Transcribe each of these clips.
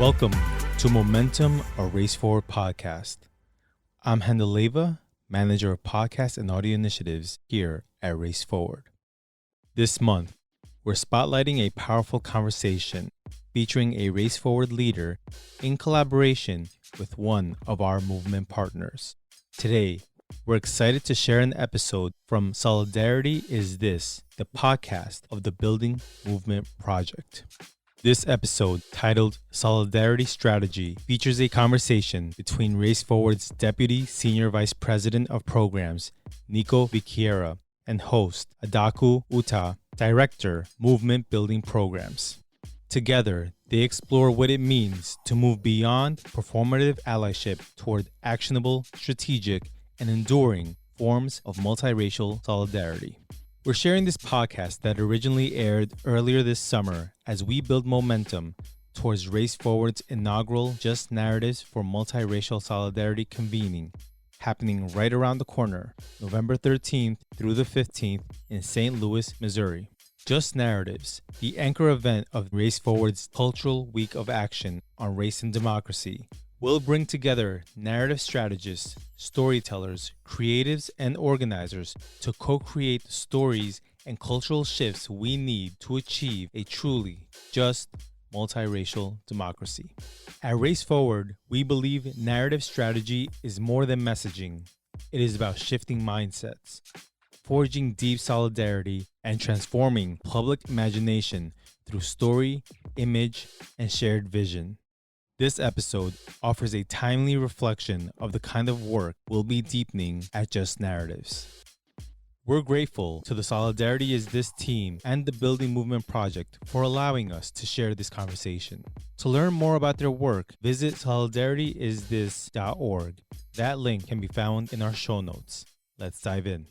Welcome to Momentum, a Race Forward podcast. I'm Handaleva, Manager of Podcast and Audio Initiatives here at Race Forward. This month, we're spotlighting a powerful conversation featuring a Race Forward leader in collaboration with one of our movement partners. Today, we're excited to share an episode from Solidarity Is This, the podcast of the Building Movement Project. This episode, titled Solidarity Strategy, features a conversation between Race Forward's Deputy Senior Vice President of Programs, Nico Vichiera, and host, Adaku Uta, Director, Movement Building Programs. Together, they explore what it means to move beyond performative allyship toward actionable, strategic, and enduring forms of multiracial solidarity. We're sharing this podcast that originally aired earlier this summer as we build momentum towards Race Forward's inaugural Just Narratives for Multiracial Solidarity convening, happening right around the corner, November 13th through the 15th in St. Louis, Missouri. Just Narratives, the anchor event of Race Forward's Cultural Week of Action on Race and Democracy, will bring together narrative strategists, storytellers, creatives, and organizers to co-create the stories and cultural shifts we need to achieve a truly just multiracial democracy. At Race Forward, we believe narrative strategy is more than messaging. It is about shifting mindsets, forging deep solidarity, and transforming public imagination through story, image, and shared vision. This episode offers a timely reflection of the kind of work we'll be deepening at Just Narratives. We're grateful to the Solidarity Is This team and the Building Movement Project for allowing us to share this conversation. To learn more about their work, visit solidarityisthis.org. That link can be found in our show notes. Let's dive in.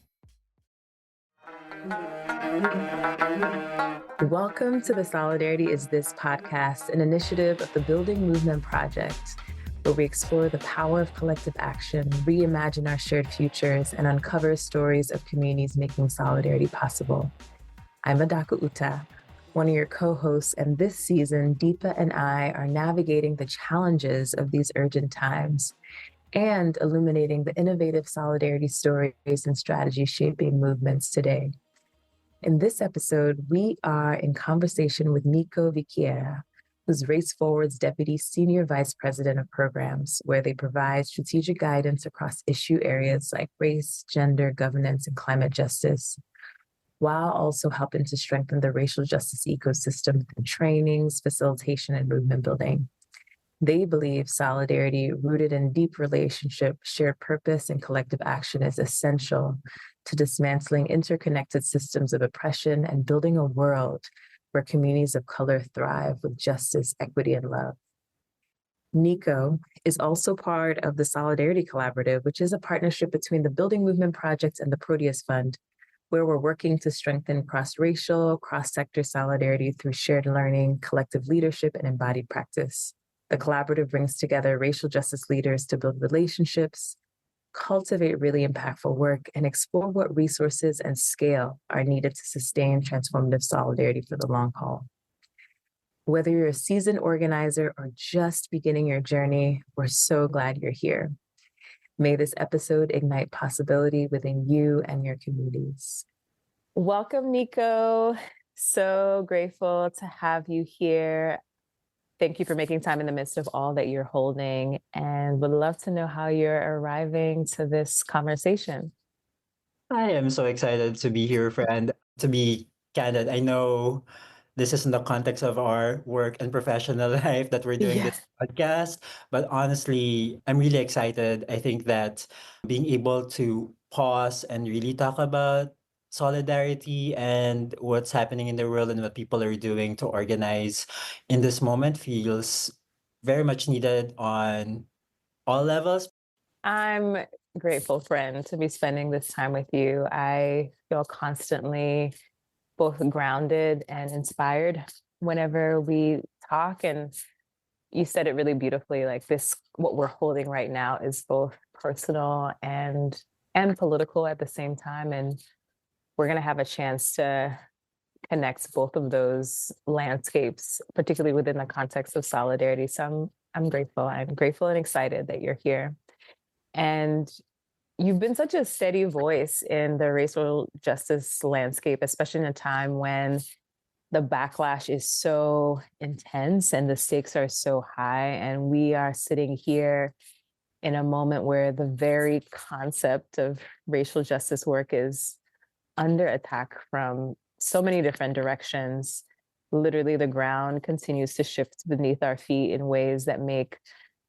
Welcome to the Solidarity Is This podcast, an initiative of the Building Movement Project, where we explore the power of collective action, reimagine our shared futures, and uncover stories of communities making solidarity possible. I'm Adaku Uta, one of your co-hosts, and this season, Deepa and I are navigating the challenges of these urgent times and illuminating the innovative solidarity stories and strategies shaping movements today. In this episode, we are in conversation with Nico Vichiera, who's Race Forward's Deputy Senior Vice President of Programs, where they provide strategic guidance across issue areas like race, gender, governance, and climate justice, while also helping to strengthen the racial justice ecosystem through trainings, facilitation, and movement building. They believe solidarity rooted in deep relationship, shared purpose, and collective action is essential to dismantling interconnected systems of oppression and building a world where communities of color thrive with justice, equity, and love. Nico is also part of the Solidarity Collaborative, which is a partnership between the Building Movement Project and the Proteus Fund, where we're working to strengthen cross-racial, cross-sector solidarity through shared learning, collective leadership, and embodied practice. The collaborative brings together racial justice leaders to build relationships, cultivate really impactful work, and explore what resources and scale are needed to sustain transformative solidarity for the long haul. Whether you're a seasoned organizer or just beginning your journey, we're so glad you're here. May this episode ignite possibility within you and your communities. Welcome, Nico. So grateful to have you here. Thank you for making time in the midst of all that you're holding, and would love to know how you're arriving to this conversation. I am so excited to be here, friend. To be candid, I know this is in the context of our work and professional life that we're doing this podcast, but honestly, I'm really excited. I think that being able to pause and really talk about solidarity and what's happening in the world and what people are doing to organize in this moment feels very much needed on all levels. I'm grateful, friend, to be spending this time with you. I feel constantly both grounded and inspired whenever we talk. And you said it really beautifully, like this, what we're holding right now is both personal and political at the same time. And we're going to have a chance to connects both of those landscapes, particularly within the context of solidarity. So I'm grateful. I'm grateful and excited that you're here. And you've been such a steady voice in the racial justice landscape, especially in a time when the backlash is so intense and the stakes are so high. And we are sitting here in a moment where the very concept of racial justice work is under attack from so many different directions. Literally, the ground continues to shift beneath our feet in ways that make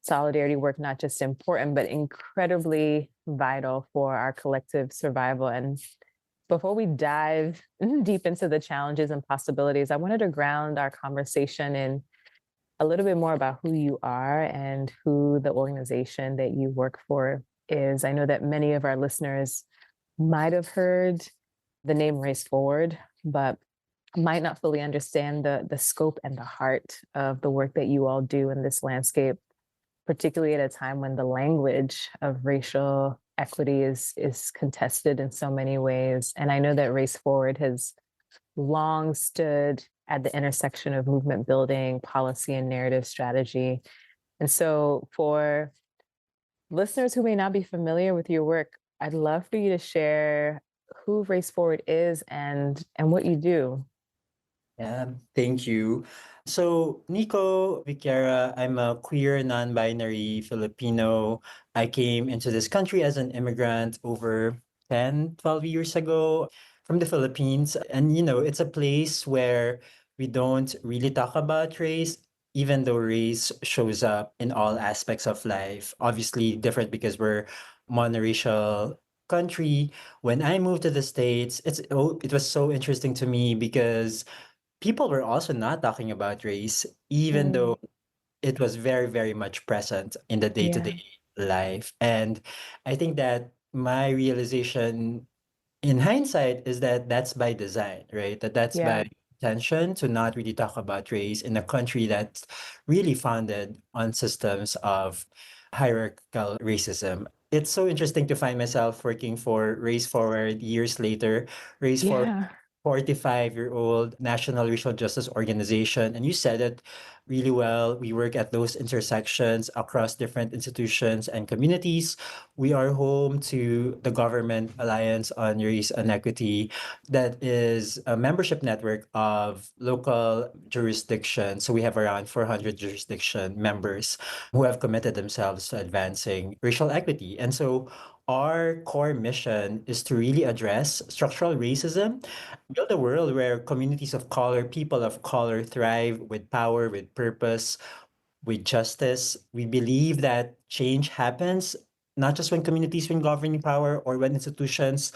solidarity work not just important, but incredibly vital for our collective survival. And before we dive deep into the challenges and possibilities, I wanted to ground our conversation in a little bit more about who you are and who the organization that you work for is. I know that many of our listeners might have heard the name Race Forward, but might not fully understand the scope and the heart of the work that you all do in this landscape, particularly at a time when the language of racial equity is contested in so many ways. And I know that Race Forward has long stood at the intersection of movement building, policy, and narrative strategy. And so for listeners who may not be familiar with your work, I'd love for you to share who Race Forward is and what you do. Yeah, thank you. So, Nico Viquera, I'm a queer, non-binary Filipino. I came into this country as an immigrant over 10, 12 years ago from the Philippines. And, it's a place where we don't really talk about race, even though race shows up in all aspects of life. Obviously, different because we're monoracial country. When I moved to the States, it was so interesting to me because people were also not talking about race, even Mm, though it was very, very much present in the day-to-day yeah, life. And I think that my realization in hindsight is that that's by design, right? That's yeah, by intention to not really talk about race in a country that's really founded on systems of hierarchical racism. It's so interesting to find myself working for Race Forward years later. Race Forward yeah, 45-year-old National Racial Justice Organization. And you said it really well. We work at those intersections across different institutions and communities. We are home to the Government Alliance on Race and Equity, that is a membership network of local jurisdictions. So we have around 400 jurisdiction members who have committed themselves to advancing racial equity. And so our core mission is to really address structural racism, build a world where communities of color, people of color thrive with power, with purpose, with justice. We believe that change happens not just when communities win governing power or when institutions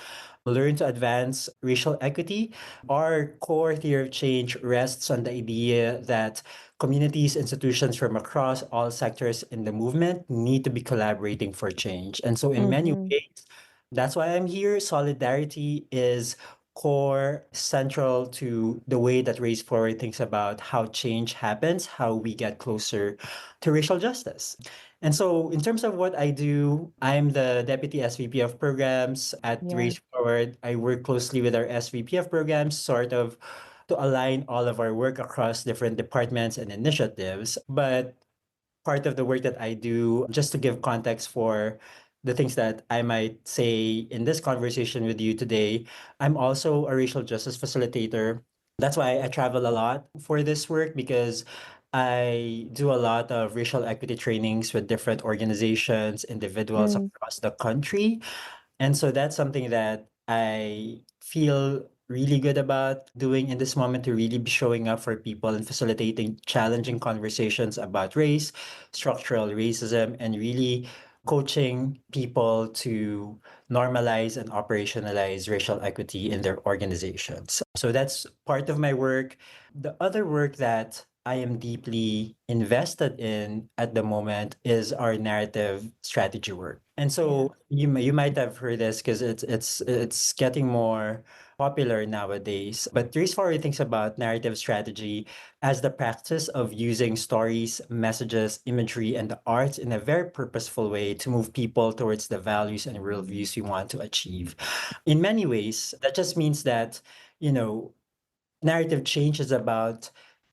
learn to advance racial equity. Our core theory of change rests on the idea that communities, institutions from across all sectors in the movement need to be collaborating for change. And so, in many hmm, ways, that's why I'm here. Solidarity is core central to the way that Race Forward thinks about how change happens, how we get closer to racial justice. And so, in terms of what I do, I'm the Deputy SVP of Programs at yeah, Race Forward. I work closely with our SVP of Programs, sort of to align all of our work across different departments and initiatives. But part of the work that I do, just to give context for the things that I might say in this conversation with you today, I'm also a racial justice facilitator. That's why I travel a lot for this work, because I do a lot of racial equity trainings with different organizations, individuals mm, across the country. And so that's something that I feel really good about doing in this moment, to really be showing up for people and facilitating challenging conversations about race, structural racism, and really coaching people to normalize and operationalize racial equity in their organizations. So that's part of my work. The other work that I am deeply invested in at the moment is our narrative strategy work. And yeah, so you might have heard this because it's getting more popular nowadays. But Race Forward thinks about narrative strategy as the practice of using stories, messages, imagery, and the arts in a very purposeful way to move people towards the values and worldviews we want to achieve. In many ways, that just means that, you know, narrative change is about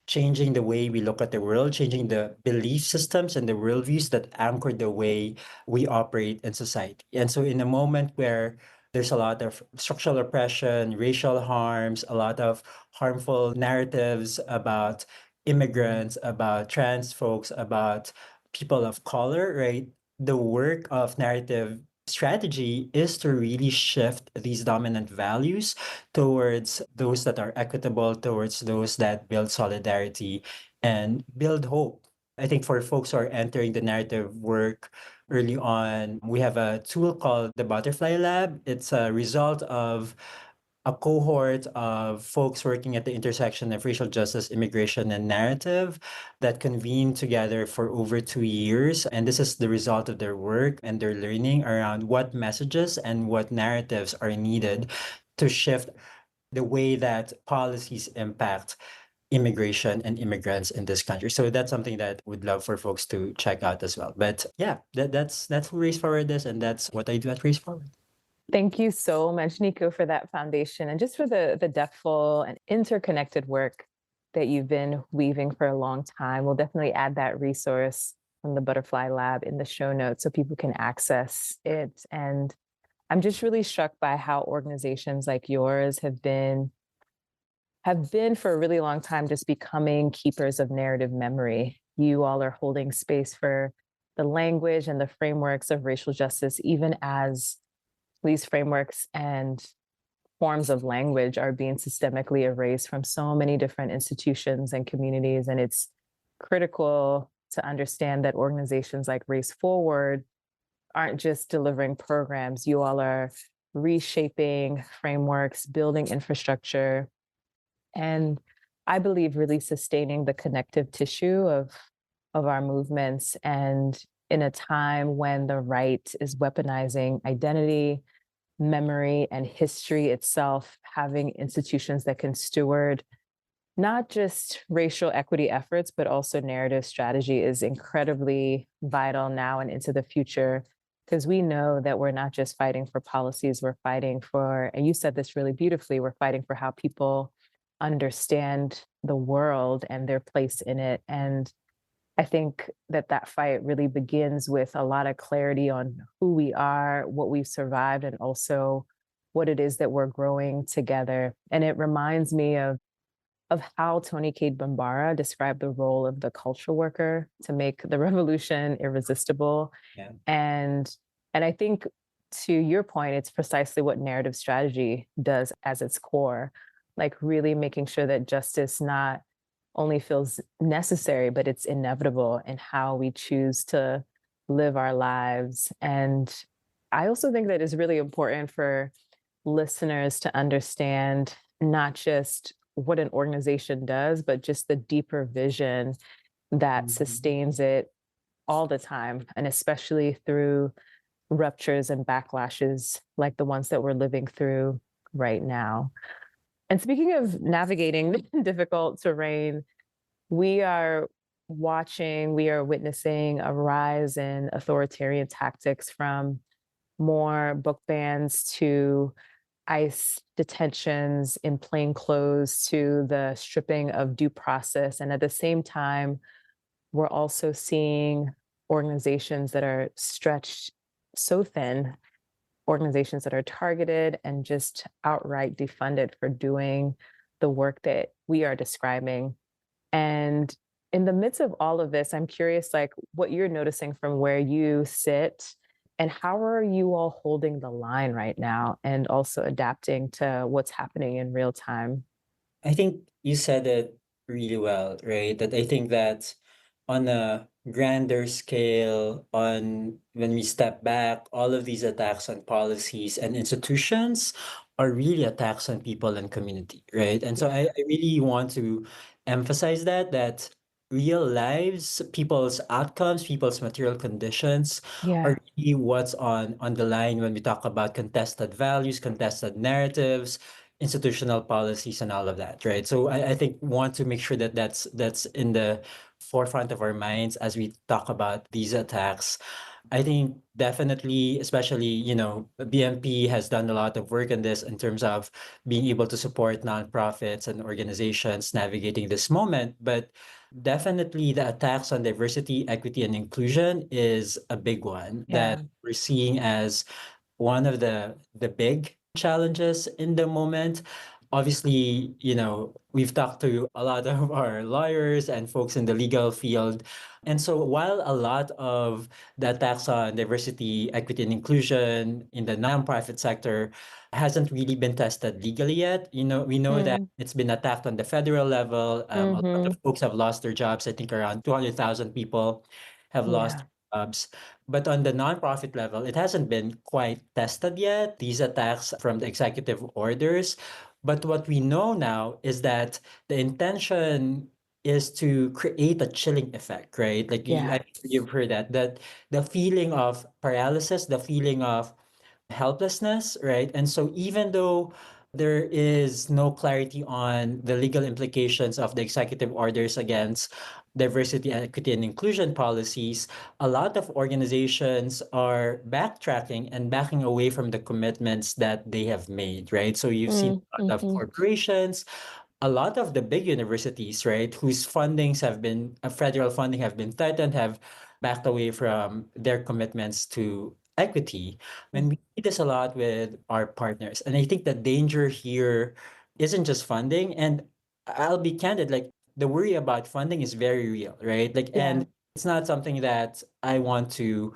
changing the way we look at the world, changing the belief systems and the worldviews that anchor the way we operate in society. And so, in a moment where there's a lot of structural oppression, racial harms, a lot of harmful narratives about immigrants, about trans folks, about people of color, right? The work of narrative strategy is to really shift these dominant values towards those that are equitable, towards those that build solidarity and build hope. I think for folks who are entering the narrative work early on, we have a tool called the Butterfly Lab. It's a result of a cohort of folks working at the intersection of racial justice, immigration, and narrative that convened together for over 2 years. And this is the result of their work and their learning around what messages and what narratives are needed to shift the way that policies impact immigration and immigrants in this country. So that's something that would love for folks to check out as well. But yeah, that's who Race Forward is, and that's what I do at Race Forward. Thank you so much, Nico, for that foundation and just for the depthful and interconnected work that you've been weaving for a long time. We'll definitely add that resource from the Butterfly Lab in the show notes so people can access it. And I'm just really struck by how organizations like yours have been for a really long time just becoming keepers of narrative memory. You all are holding space for the language and the frameworks of racial justice, even as these frameworks and forms of language are being systemically erased from so many different institutions and communities. And it's critical to understand that organizations like Race Forward aren't just delivering programs. You all are reshaping frameworks, building infrastructure, and I believe really sustaining the connective tissue of our movements. And in a time when the right is weaponizing identity, memory, and history itself, having institutions that can steward not just racial equity efforts, but also narrative strategy is incredibly vital now and into the future. Because we know that we're not just fighting for policies, we're fighting for, and you said this really beautifully, we're fighting for how people understand the world and their place in it. And I think that that fight really begins with a lot of clarity on who we are, what we've survived, and also what it is that we're growing together. And it reminds me of how Tony Cade Bambara described the role of the cultural worker to make the revolution irresistible. Yeah. And I think to your point, it's precisely what narrative strategy does as its core, like really making sure that justice not only feels necessary, but it's inevitable in how we choose to live our lives. And I also think that it's really important for listeners to understand not just what an organization does, but just the deeper vision that sustains it all the time, and especially through ruptures and backlashes like the ones that we're living through right now. And speaking of navigating difficult terrain, we are witnessing a rise in authoritarian tactics, from more book bans to ICE detentions in plain clothes to the stripping of due process. And at the same time, we're also seeing organizations that are stretched so thin, organizations that are targeted and just outright defunded for doing the work that we are describing. And in the midst of all of this, I'm curious, like, what you're noticing from where you sit, and how are you all holding the line right now and also adapting to what's happening in real time? I think you said it really well, right? That I think that on a grander scale, on when we step back, all of these attacks on policies and institutions are really attacks on people and community, right? And so I really want to emphasize that real lives, people's outcomes, people's material conditions Yeah. are really what's on the line when we talk about contested values, contested narratives, institutional policies, and all of that, right? So I think want to make sure that that's in the forefront of our minds as we talk about these attacks. I think definitely, especially, BMP has done a lot of work on this in terms of being able to support nonprofits and organizations navigating this moment. But definitely the attacks on diversity, equity, and inclusion is a big one that Yeah. we're seeing as one of the big challenges in the moment. Obviously, we've talked to a lot of our lawyers and folks in the legal field. And so while a lot of the attacks on diversity, equity, and inclusion in the nonprofit sector hasn't really been tested legally yet, we know that Mm, it's been attacked on the federal level. A lot mm-hmm. of folks have lost their jobs. I think around 200,000 people have lost Yeah. jobs. But on the nonprofit level, it hasn't been quite tested yet, these attacks from the executive orders. But what we know now is that the intention is to create a chilling effect, right? Like Yeah. you've heard that the feeling of paralysis, the feeling of helplessness, right? And so even though there is no clarity on the legal implications of the executive orders against diversity, equity, and inclusion policies, a lot of organizations are backtracking and backing away from the commitments that they have made, right? So you've seen Mm, a lot of mm-hmm. corporations, a lot of the big universities, right, whose fundings have been federal funding have been threatened, have backed away from their commitments to equity. And we see this a lot with our partners. And I think the danger here isn't just funding. And I'll be candid, like the worry about funding is very real, right? Like, Yeah. and it's not something that I want to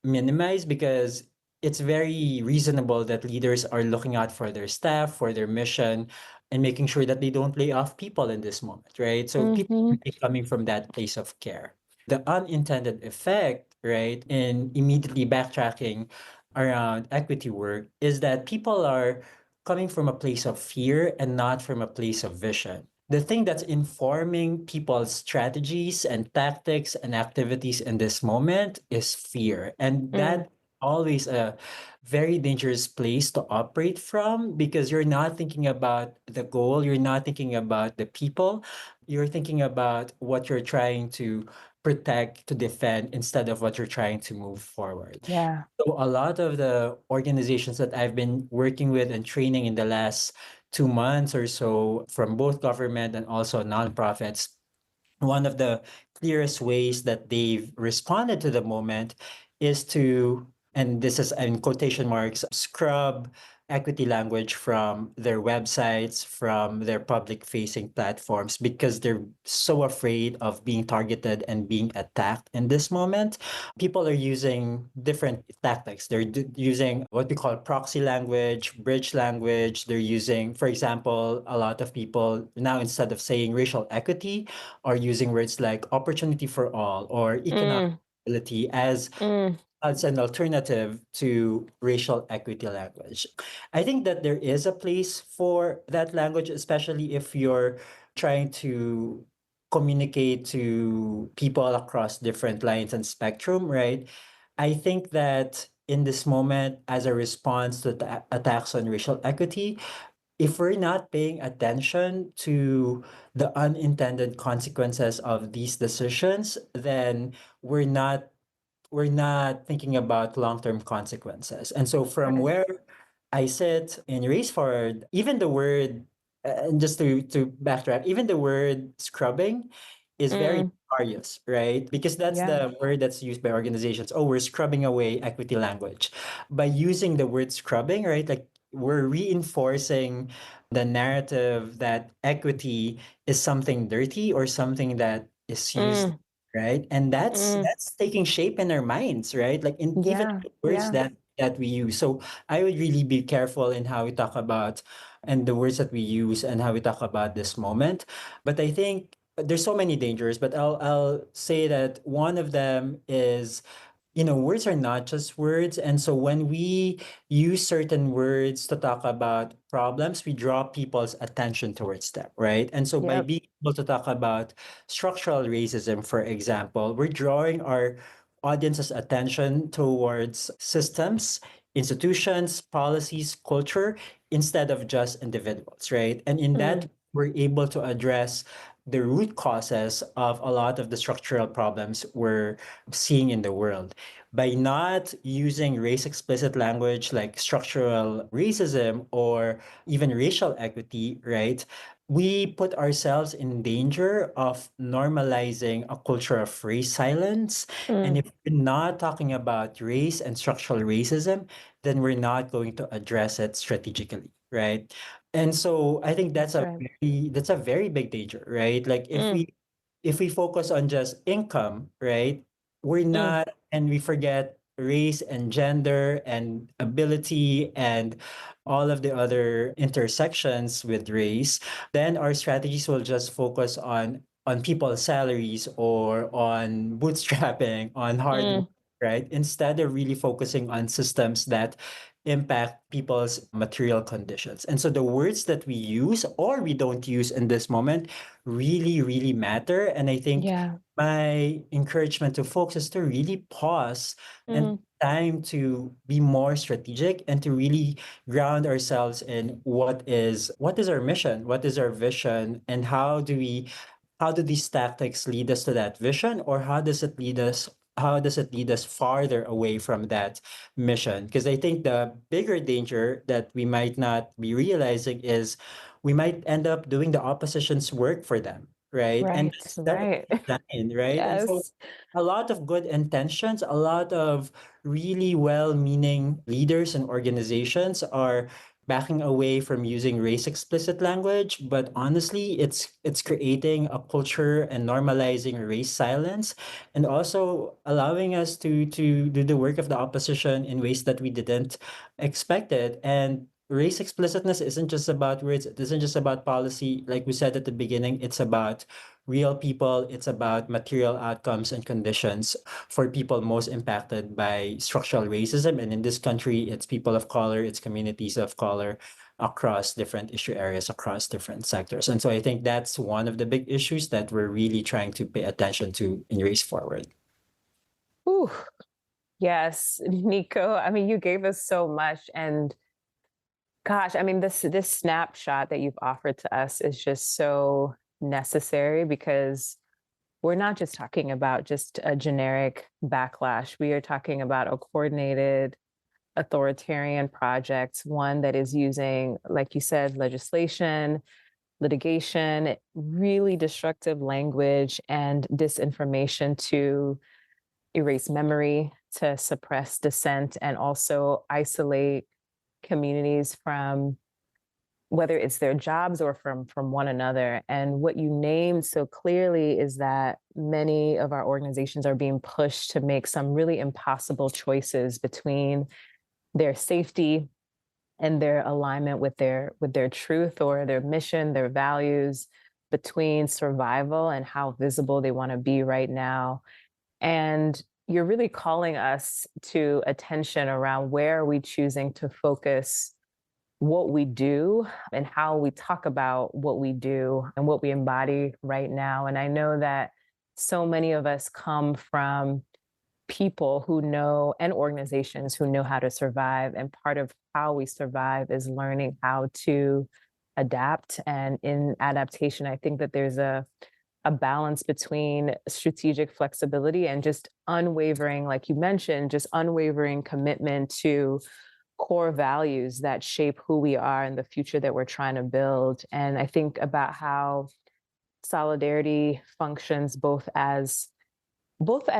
minimize because it's very reasonable that leaders are looking out for their staff, for their mission, and making sure that they don't lay off people in this moment, right? So people Mm-hmm. are really coming from that place of care. The unintended effect, right, in immediately backtracking around equity work is that people are coming from a place of fear and not from a place of vision. The thing that's informing people's strategies and tactics and activities in this moment is fear. And Mm, that always a very dangerous place to operate from because you're not thinking about the goal, you're not thinking about the people, you're thinking about what you're trying to protect, to defend instead of what you're trying to move forward. yeah. So a lot of the organizations that I've been working with and training in the last 2 months or so from both government and also nonprofits, one of the clearest ways that they've responded to the moment is to, and this is in quotation marks, scrub equity language from their websites, from their public facing platforms, because they're so afraid of being targeted and being attacked in this moment. People are using different tactics. They're using what we call proxy language, bridge language. They're using, for example, a lot of people now, instead of saying racial equity, are using words like opportunity for all or economic Mm, equality as an alternative to racial equity language. I think that there is a place for that language, especially if you're trying to communicate to people across different lines and spectrum, right? I think that in this moment, as a response to the attacks on racial equity, if we're not paying attention to the unintended consequences of these decisions, then we're not we're not thinking about long-term consequences. And so from right. where I sit in Race Forward, even the word, and just to backtrack, even the word scrubbing is very Mm, nefarious, right? Because that's yeah. the word that's used by organizations. Oh, we're scrubbing away equity language. By using the word scrubbing, right? Like we're reinforcing the narrative that equity is something dirty or something that is used, Mm, right? And that's mm, that's taking shape in our minds, right? Like in even yeah. the words Yeah. that we use. So I would really be careful in how we talk about and the words that we use and how we talk about this moment. But I think there's so many dangers, but I'll say that one of them is, words are not just words. And so when we use certain words to talk about problems, we draw people's attention towards them, right? And so by Yep. being able to talk about structural racism, for example, we're drawing our audience's attention towards systems, institutions, policies, culture, instead of just individuals, right? And in that, Mm, we're able to address the root causes of a lot of the structural problems we're seeing in the world. by not using race explicit language like structural racism or even racial equity, right? We put ourselves in danger of normalizing a culture of race silence. And Mm, if we're not talking about race and structural racism, then we're not going to address it strategically, right? And so I think that's right. that's a very big danger, right? Like Mm, if we focus on just income, right? We're mm, not, and we forget race and gender and ability and all of the other intersections with race, then our strategies will just focus on people's salaries or on bootstrapping, on hard work, mm, right? Instead of really focusing on systems that impact people's material conditions. And so the words that we use or we don't use in this moment really, really matter. And I think yeah. my encouragement to folks is to really pause and Mm, time to be more strategic and to really ground ourselves in what is our mission, what is our vision, and how do these tactics lead us to that vision, or how does it lead us farther away from that mission? Because I think the bigger danger that we might not be realizing is we might end up doing the opposition's work for them, right? And right, that's right. design, right? And so Yes. a lot of good intentions, a lot of really well-meaning leaders and organizations are backing away from using race explicit language, but honestly it's creating a culture and normalizing race silence, and also allowing us to do the work of the opposition in ways that we didn't expect it. And race explicitness isn't just about words, it isn't just about policy. Like we said at the beginning, it's about real people, it's about material outcomes and conditions for people most impacted by structural racism. And in this country, it's people of color, it's communities of color across different issue areas, across different sectors. And so I think that's one of the big issues that we're really trying to pay attention to in Race Forward. Ooh, yes, Nico. I mean, you gave us so much, and gosh, I mean, this snapshot that you've offered to us is just so necessary because we're not just talking about just a generic backlash. We are talking about a coordinated authoritarian project, one that is using, like you said, legislation, litigation, really destructive language, and disinformation to erase memory, to suppress dissent, and also isolate communities from whether it's their jobs or from one another. And what you named so clearly is that many of our organizations are being pushed to make some really impossible choices between their safety and their alignment with their truth or their mission, their values, between survival and how visible they want to be right now. And you're really calling us to attention around where are we choosing to focus what we do and how we talk about what we do and what we embody right now. And I know that so many of us come from people who know and organizations who know how to survive. And part of how we survive is learning how to adapt. And in adaptation, I think that there's a balance between strategic flexibility and just unwavering, like you mentioned, just unwavering commitment to core values that shape who we are and the future that we're trying to build. And I think about how solidarity functions both as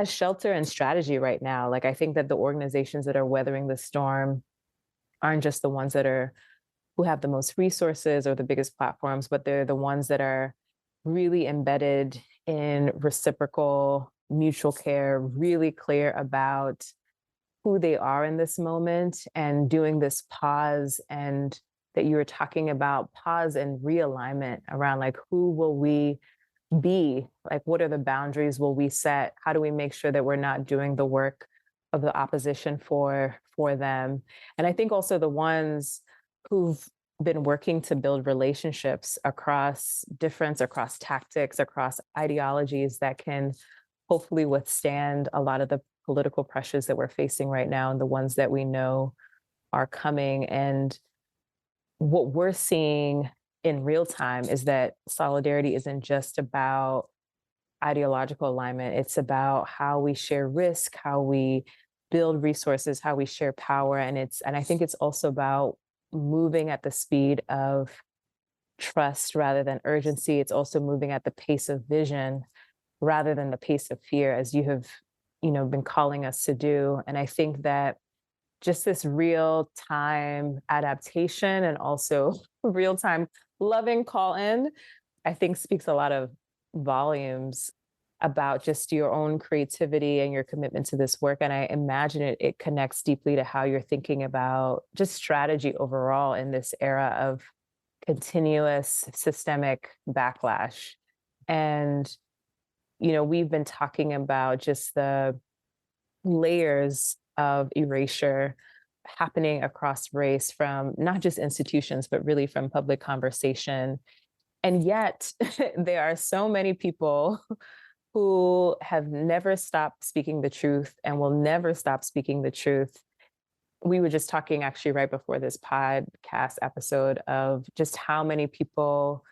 shelter and strategy right now. Like I think that the organizations that are weathering the storm aren't just the ones that are who have the most resources or the biggest platforms, but they're the ones that are really embedded in reciprocal mutual care, really clear about who they are in this moment and doing this pause and that you were talking about pause and realignment around like who will we be, like what are the boundaries will we set, how do we make sure that we're not doing the work of the opposition for them. And I think also the ones who've been working to build relationships across difference, across tactics, across ideologies that can hopefully withstand a lot of the political pressures that we're facing right now and the ones that we know are coming. And what we're seeing in real time is that solidarity isn't just about ideological alignment. It's about how we share risk, how we build resources, how we share power. And I think it's also about moving at the speed of trust rather than urgency. It's also moving at the pace of vision rather than the pace of fear, as you have, been calling us to do. And I think that just this real time adaptation and also real time loving call in, I think speaks a lot of volumes about just your own creativity and your commitment to this work. And I imagine it connects deeply to how you're thinking about just strategy overall in this era of continuous systemic backlash. And, we've been talking about just the layers of erasure happening across race from not just institutions, but really from public conversation. And yet, there are so many people who have never stopped speaking the truth and will never stop speaking the truth. We were just talking actually right before this podcast episode of just how many people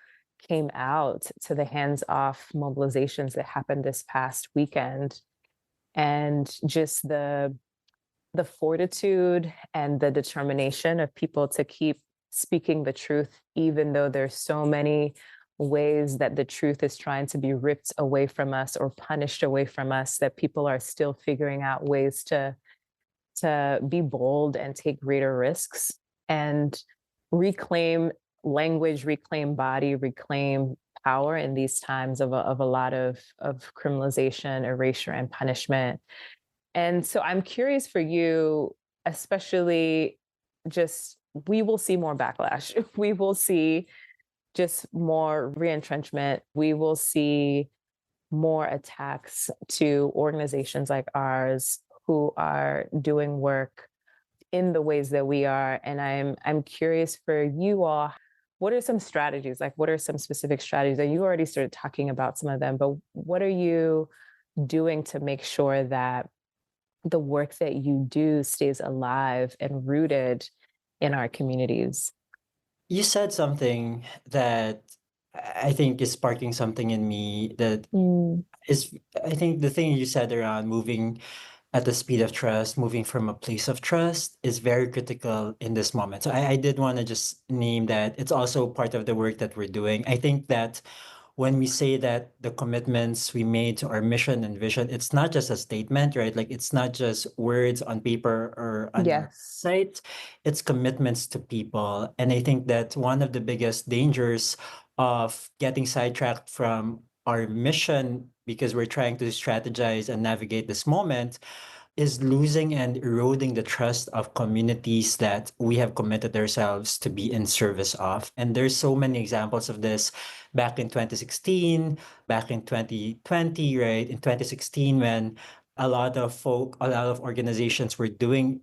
came out to the hands off mobilizations that happened this past weekend, and just the fortitude and the determination of people to keep speaking the truth, even though there's so many ways that the truth is trying to be ripped away from us or punished away from us, that people are still figuring out ways to be bold and take greater risks and reclaim language, reclaim body, reclaim power in these times of a lot of criminalization, erasure, and punishment. And so I'm curious for you, especially just we will see more backlash. We will see just more reentrenchment. We will see more attacks to organizations like ours who are doing work in the ways that we are. And I'm curious for you all, what are some strategies? Like what are some specific strategies that you already started talking about some of them, but what are you doing to make sure that the work that you do stays alive and rooted in our communities? You said something that I think is sparking something in me that Mm, is, I think the thing you said around moving at the speed of trust, moving from a place of trust is very critical in this moment. So I did want to just name that it's also part of the work that we're doing. I think that when we say that the commitments we made to our mission and vision, it's not just a statement, right? Like it's not just words on paper or on our yes. site, it's commitments to people. And I think that one of the biggest dangers of getting sidetracked from our mission because we're trying to strategize and navigate this moment is losing and eroding the trust of communities that we have committed ourselves to be in service of. And there's so many examples of this back in 2016, back in 2020, right? In 2016, when a lot of organizations were doing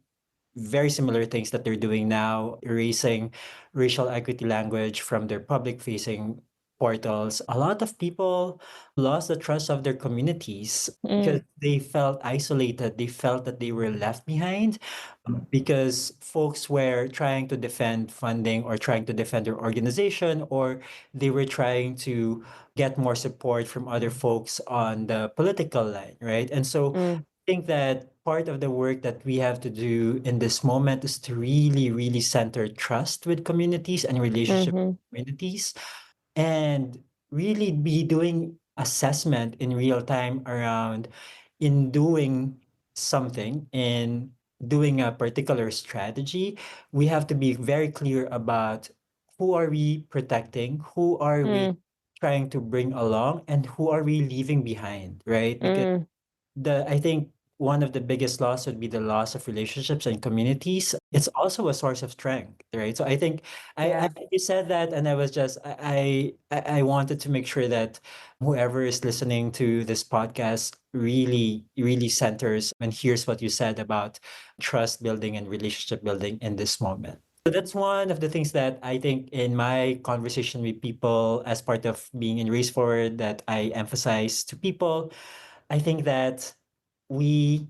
very similar things that they're doing now, erasing racial equity language from their public facing portals. A lot of people lost the trust of their communities because Mm, they felt isolated. They felt that they were left behind because folks were trying to defend funding or trying to defend their organization, or they were trying to get more support from other folks on the political line, right? And so mm, think that part of the work that we have to do in this moment is to really, really center trust with communities and relationship mm-hmm, with communities and really be doing assessment in real time around in doing something in doing a particular strategy. We have to be very clear about who are we protecting, who are we mm, trying to bring along, and who are we leaving behind, right? Because mm, I think one of the biggest loss would be the loss of relationships and communities. It's also a source of strength, right? So I think I yeah. you said that, and I was just I wanted to make sure that whoever is listening to this podcast really really centers and hears what you said about trust building and relationship building in this moment. So that's one of the things that I think in my conversation with people as part of being in Race Forward that I emphasize to people. I think that we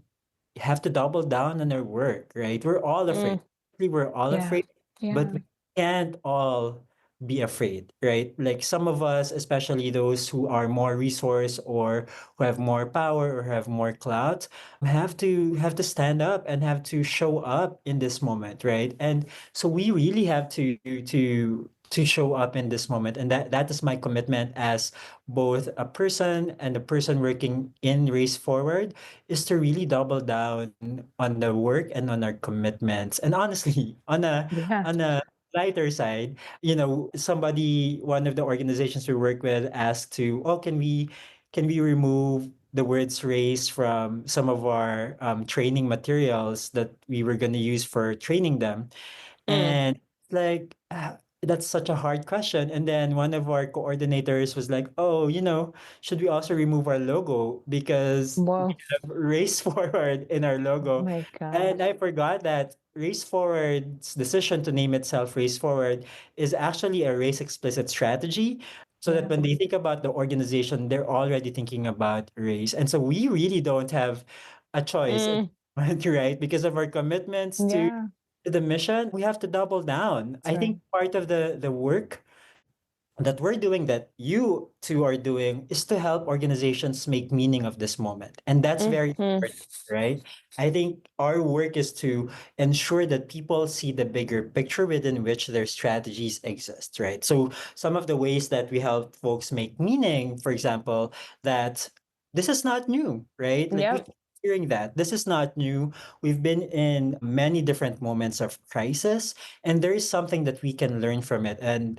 have to double down on our work, right? We're all afraid. Mm, We're all yeah. afraid, but Yeah. we can't all be afraid, right? Like some of us, especially those who are more resource or who have more power or have more clout, have to stand up and have to show up in this moment, right? And so we really have to show up in this moment, and that is my commitment as both a person and a person working in Race Forward, is to really double down on the work and on our commitments. And honestly, Yeah. on a lighter side, one of the organizations we work with asked to, oh, can we remove the words race from some of our training materials that we were going to use for training them? Mm. And like, that's such a hard question. And then one of our coordinators was like, oh, should we also remove our logo because we Whoa. have Race Forward in our Oh logo? my God. And I forgot that Race Forward's decision to name itself Race Forward is actually a race explicit strategy. So that Yeah. when they think about the organization, they're already thinking about race. And so we really don't have a choice, Mm. right? Because of our commitments Yeah. to the mission, we have to double down. That's I right. think part of the work that we're doing, that you two are doing, is to help organizations make meaning of this moment. And that's very Mm-hmm. important, right? I think our work is to ensure that people see the bigger picture within which their strategies exist, right? So some of the ways that we help folks make meaning, for example, that this is not new, right? Like we Yep. keep hearing that this is not new. We've been in many different moments of crisis, and there is something that we can learn from it, and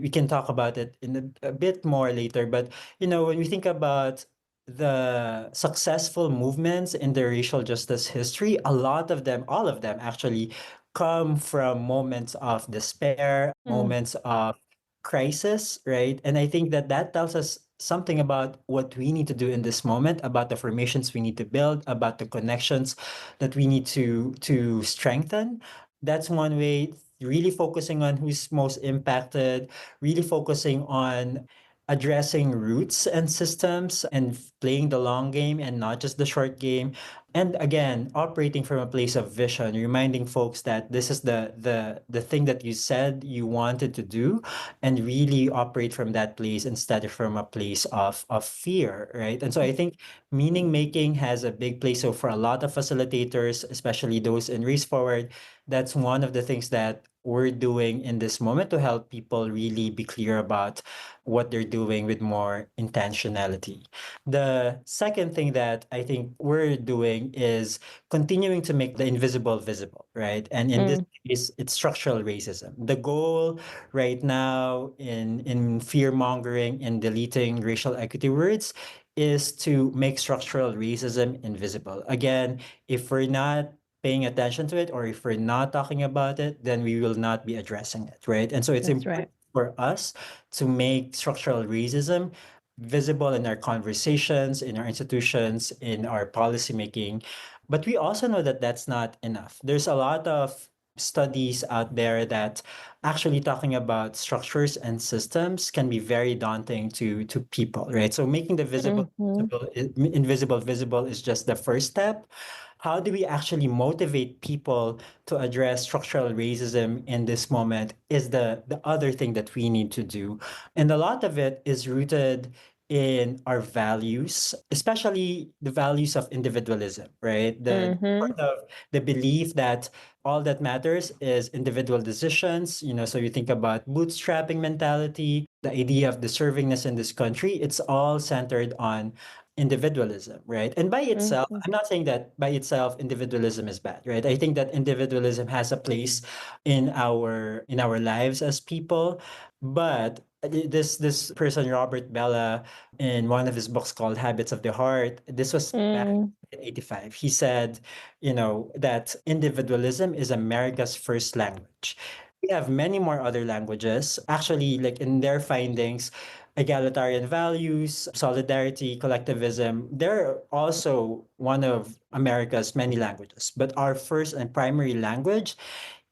we can talk about it in a bit more later. But when we think about the successful movements in the racial justice history, a lot of them, all of them actually, come from moments of despair, Mm. moments of crisis, right? And I think that that tells us something about what we need to do in this moment, about the formations we need to build, about the connections that we need to strengthen. That's one way, really focusing on who's most impacted, really focusing on addressing roots and systems, and playing the long game and not just the short game. And again, operating from a place of vision, reminding folks that this is the thing that you said you wanted to do, and really operate from that place instead of from a place of fear, right? And so I think meaning making has a big place. So for a lot of facilitators, especially those in Race Forward, that's one of the things that we're doing in this moment to help people really be clear about what they're doing with more intentionality. The second thing that I think we're doing is continuing to make the invisible visible, right? And in this Mm. case, it's structural racism. The goal right now in fear mongering and deleting racial equity words is to make structural racism invisible. Again, if we're not paying attention to it, or if we're not talking about it, then we will not be addressing it, right? And so it's That's important right. for us to make structural racism visible in our conversations, in our institutions, in our policymaking. But we also know that that's not enough. There's a lot of studies out there that actually talking about structures and systems can be very daunting to people, right? So making the Mm-hmm. invisible visible is just the first step. How do we actually motivate people to address structural racism in this moment is the other thing that we need to do. And a lot of it is rooted in our values, especially the values of individualism, right? The Mm-hmm. sort of the belief that all that matters is individual decisions. So you think about bootstrapping mentality, the idea of deservingness in this country, it's all centered on individualism, right? And by itself, Mm-hmm. I'm not saying that by itself individualism is bad, right? I think that individualism has a place in our lives as people, but this person, Robert Bella, in one of his books called Habits of the Heart, this was back Mm. in 85. He said, that individualism is America's first language. We have many more other languages. Actually, like in their findings, egalitarian values, solidarity, collectivism, they're also one of America's many languages. But our first and primary language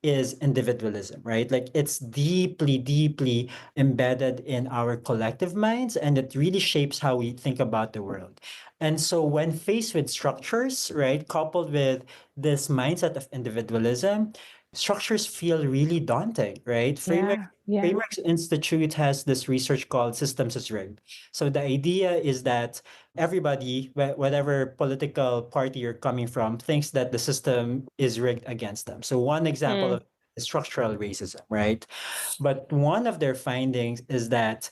is individualism, right? Like it's deeply, deeply embedded in our collective minds, and it really shapes how we think about the world. And so when faced with structures, right, coupled with this mindset of individualism, structures feel really daunting, right? Yeah. Yeah. Frameworks Institute has this research called Systems is Rigged. So the idea is that everybody, whatever political party you're coming from, thinks that the system is rigged against them. So one example Mm, of structural racism, right? But one of their findings is that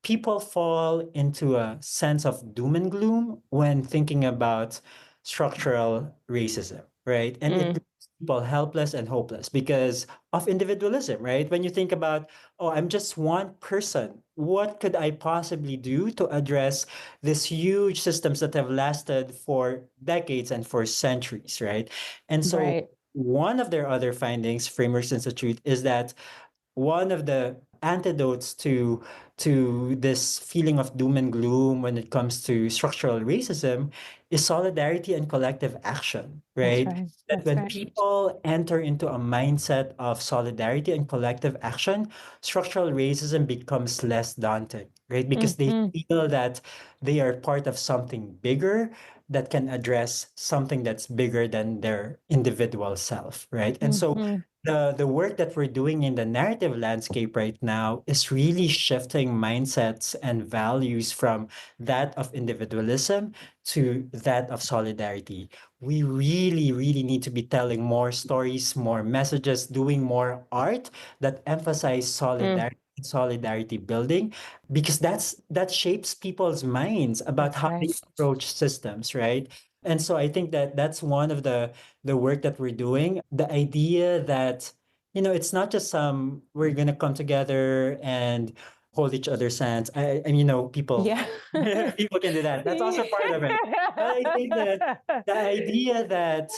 people fall into a sense of doom and gloom when thinking about structural racism, right? And it mm, leaves people helpless and hopeless because of individualism, right? When you think about, oh, I'm just one person, what could I possibly do to address these huge systems that have lasted for decades and for centuries, right? And so right. one of their other findings, Frameworks Institute, is that one of the antidotes to this feeling of doom and gloom when it comes to structural racism is solidarity and collective action, That's right? right. That That's when right. people enter into a mindset of solidarity and collective action, structural racism becomes less daunting, right? Because they Mm-hmm. feel that they are part of something bigger that can address something that's bigger than their individual self, right? And so Mm-hmm. the work that we're doing in the narrative landscape right now is really shifting mindsets and values from that of individualism to that of solidarity. We really, really need to be telling more stories, more messages, doing more art that emphasize Mm, solidarity building, because that shapes people's minds about that's how they right. approach systems, right? And so I think that that's one of the work that we're doing. The idea that, it's not just we're gonna come together and hold each other's hands. People Yeah. people can do that. That's also part of it. But I think that the idea that,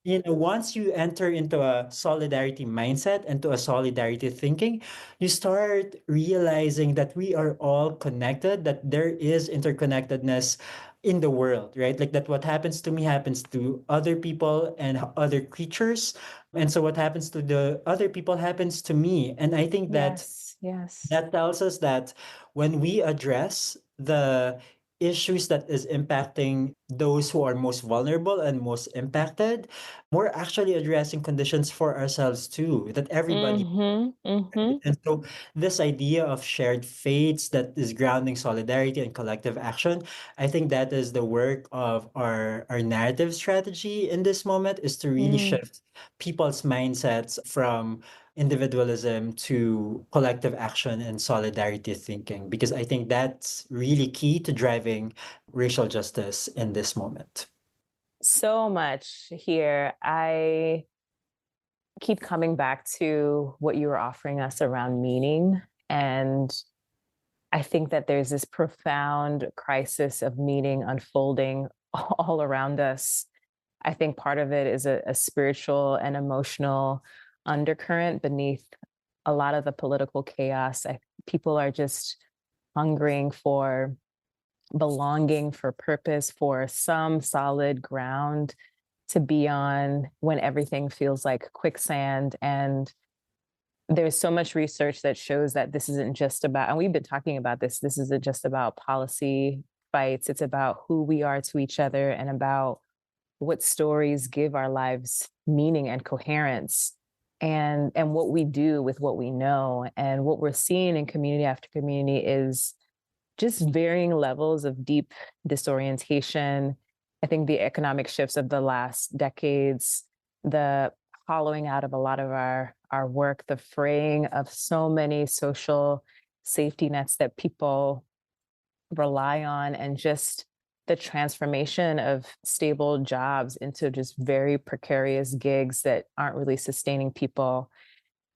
once you enter into a solidarity mindset and to a solidarity thinking, you start realizing that we are all connected, that there is interconnectedness in the world, right? Like that what happens to me happens to other people and other creatures. And so what happens to the other people happens to me. And I think that Yes. Yes. that tells us that when we address the issues that is impacting those who are most vulnerable and most impacted, we're actually addressing conditions for ourselves too, that everybody. Mm-hmm. Mm-hmm. And so, this idea of shared fates that is grounding solidarity and collective action, I think that is the work of our narrative strategy in this moment, is to really Mm. shift people's mindsets from individualism to collective action and solidarity thinking, because I think that's really key to driving racial justice in this moment. So much here. I keep coming back to what you were offering us around meaning. And I think that there's this profound crisis of meaning unfolding all around us. I think part of it is a spiritual and emotional undercurrent beneath a lot of the political chaos. People are just hungering for belonging, for purpose, for some solid ground to be on when everything feels like quicksand. And there's so much research that shows that this isn't just about, and we've been talking about this isn't just about policy fights. It's about who we are to each other and about what stories give our lives meaning and coherence, and what we do with what we know. And what we're seeing in community after community is just varying levels of deep disorientation. I think the economic shifts of the last decades, the hollowing out of a lot of our work, the fraying of so many social safety nets that people rely on, and just the transformation of stable jobs into just very precarious gigs that aren't really sustaining people.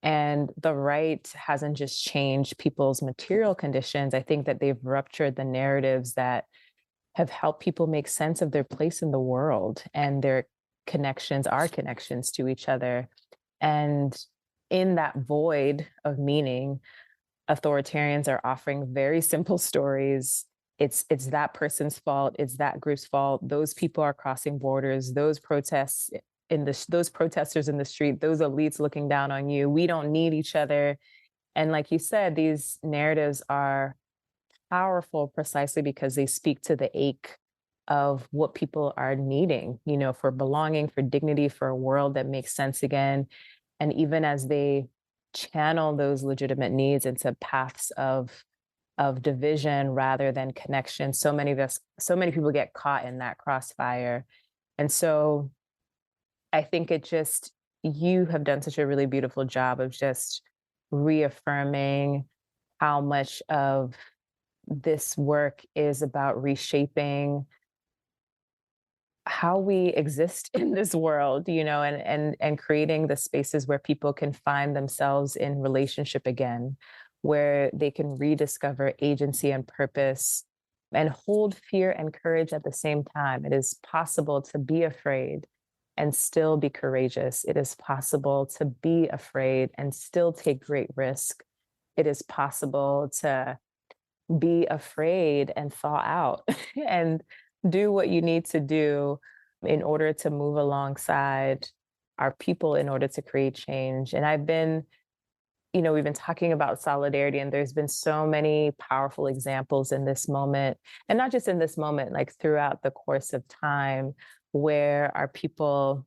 And the right hasn't just changed people's material conditions. I think that they've ruptured the narratives that have helped people make sense of their place in the world and their connections, our connections to each other. And in that void of meaning, authoritarians are offering very simple stories. It's that person's fault. It's that group's fault. Those people are crossing borders. Those protests those protesters in the street. Those elites looking down on you. We don't need each other. And like you said, these narratives are powerful precisely because they speak to the ache of what people are needing. For belonging, for dignity, for a world that makes sense again. And even as they channel those legitimate needs into paths of division rather than connection, so many people get caught in that crossfire. And so I think you have done such a really beautiful job of just reaffirming how much of this work is about reshaping how we exist in this world, and creating the spaces where people can find themselves in relationship again, where they can rediscover agency and purpose and hold fear and courage at the same time. It is possible to be afraid and still be courageous. It is possible to be afraid and still take great risk. It is possible to be afraid and thaw out and do what you need to do in order to move alongside our people in order to create change. And we've been talking about solidarity, and there's been so many powerful examples in this moment, and not just in this moment, like throughout the course of time, where our people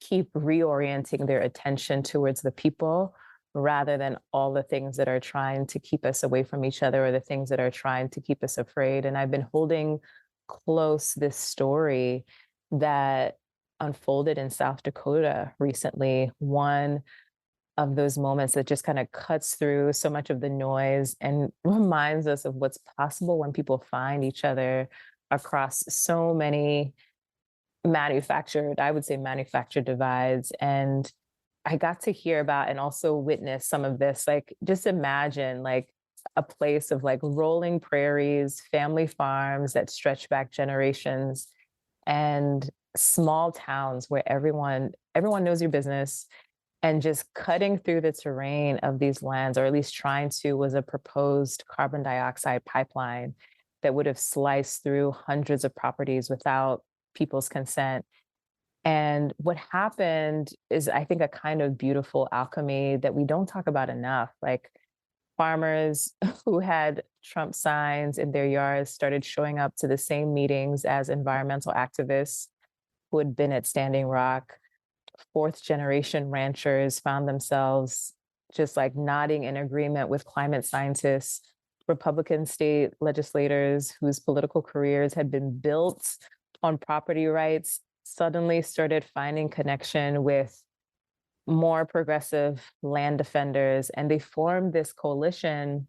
keep reorienting their attention towards the people rather than all the things that are trying to keep us away from each other or the things that are trying to keep us afraid. And I've been holding close this story that unfolded in South Dakota recently, one of those moments that just kind of cuts through so much of the noise and reminds us of what's possible when people find each other across so many manufactured divides. And I got to hear about and also witness some of this. Like, just imagine like a place of like rolling prairies, family farms that stretch back generations, and small towns where everyone knows your business. And just cutting through the terrain of these lands, or at least trying to, was a proposed carbon dioxide pipeline that would have sliced through hundreds of properties without people's consent. And what happened is, I think, a kind of beautiful alchemy that we don't talk about enough. Like, farmers who had Trump signs in their yards started showing up to the same meetings as environmental activists who had been at Standing Rock. Fourth generation ranchers found themselves just like nodding in agreement with climate scientists. Republican state legislators whose political careers had been built on property rights suddenly started finding connection with more progressive land defenders. And they formed this coalition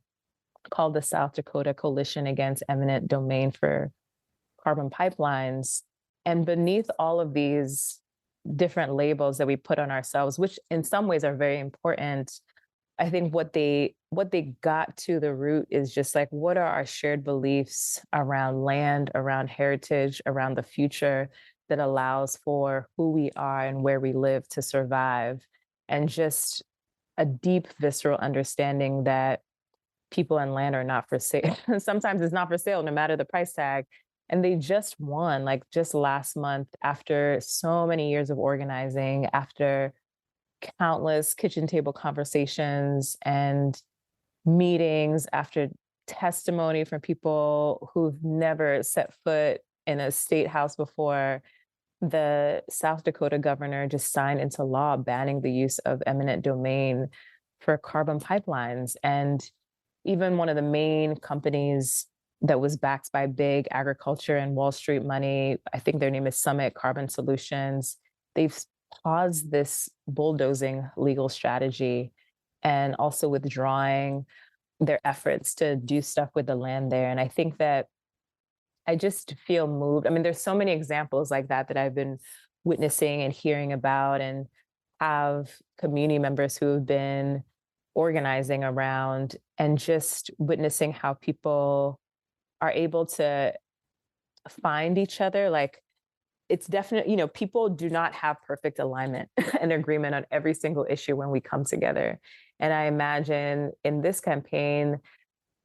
called the South Dakota Coalition Against Eminent Domain for Carbon Pipelines. And beneath all of these different labels that we put on ourselves, which in some ways are very important, I think what they got to the root is just like, what are our shared beliefs around land, around heritage, around the future that allows for who we are and where we live to survive, and just a deep visceral understanding that people and land are not for sale. Sometimes it's not for sale, no matter the price tag. And they just won, like just last month, after so many years of organizing, after countless kitchen table conversations and meetings, after testimony from people who've never set foot in a state house before. The South Dakota governor just signed into law banning the use of eminent domain for carbon pipelines. And even one of the main companies that was backed by big agriculture and Wall Street money, I think their name is Summit Carbon Solutions, they've paused this bulldozing legal strategy and also withdrawing their efforts to do stuff with the land there. And I think that I just feel moved. I mean, there's so many examples like that that I've been witnessing and hearing about, and have community members who have been organizing around, and just witnessing how people are able to find each other. Like, it's definite, people do not have perfect alignment and agreement on every single issue when we come together. And I imagine in this campaign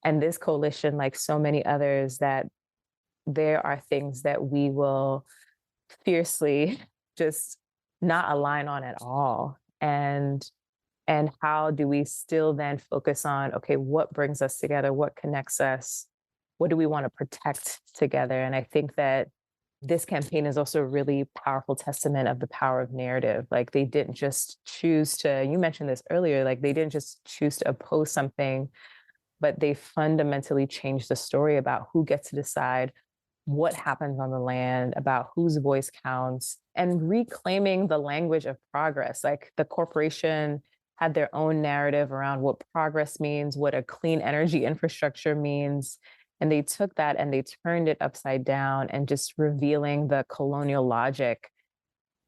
and this coalition, like so many others, that there are things that we will fiercely just not align on at all. And how do we still then focus on, okay, what brings us together? What connects us? What do we want to protect together? And I think that this campaign is also a really powerful testament of the power of narrative. Like they didn't just choose to, you mentioned this earlier, like they didn't just choose to oppose something, but they fundamentally changed the story about who gets to decide what happens on the land, about whose voice counts, and reclaiming the language of progress. Like the corporation had their own narrative around what progress means, what a clean energy infrastructure means. And they took that and they turned it upside down and just revealing the colonial logic